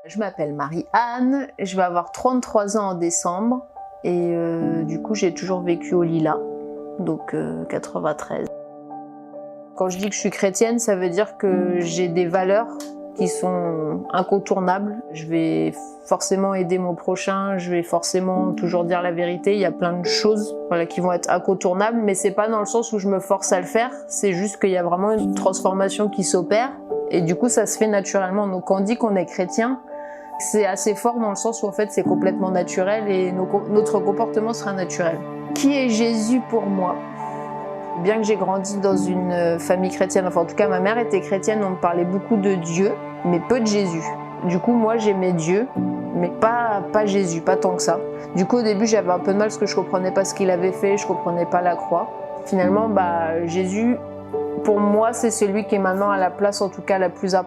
Je m'appelle Marie-Anne, je vais avoir 33 ans en décembre et du coup j'ai toujours vécu au Lilas, donc 93. Quand je dis que je suis chrétienne, ça veut dire que j'ai des valeurs qui sont incontournables. Je vais forcément aider mon prochain, je vais forcément toujours dire la vérité. Il y a plein de choses qui vont être incontournables, mais c'est pas dans le sens où je me force à le faire, c'est juste qu'il y a vraiment une transformation qui s'opère et du coup ça se fait naturellement. Donc quand on dit qu'on est chrétien, c'est assez fort dans le sens où en fait c'est complètement naturel et notre comportement sera naturel. Qui est Jésus pour moi ? Bien que j'ai grandi dans une famille chrétienne, enfin en tout cas ma mère était chrétienne, on me parlait beaucoup de Dieu, mais peu de Jésus. Du coup moi j'aimais Dieu, mais pas Jésus, pas tant que ça. Du coup au début j'avais un peu de mal parce que je comprenais pas ce qu'il avait fait, je comprenais pas la croix. Finalement Jésus, pour moi c'est celui qui est maintenant à la place en tout cas la plus importante.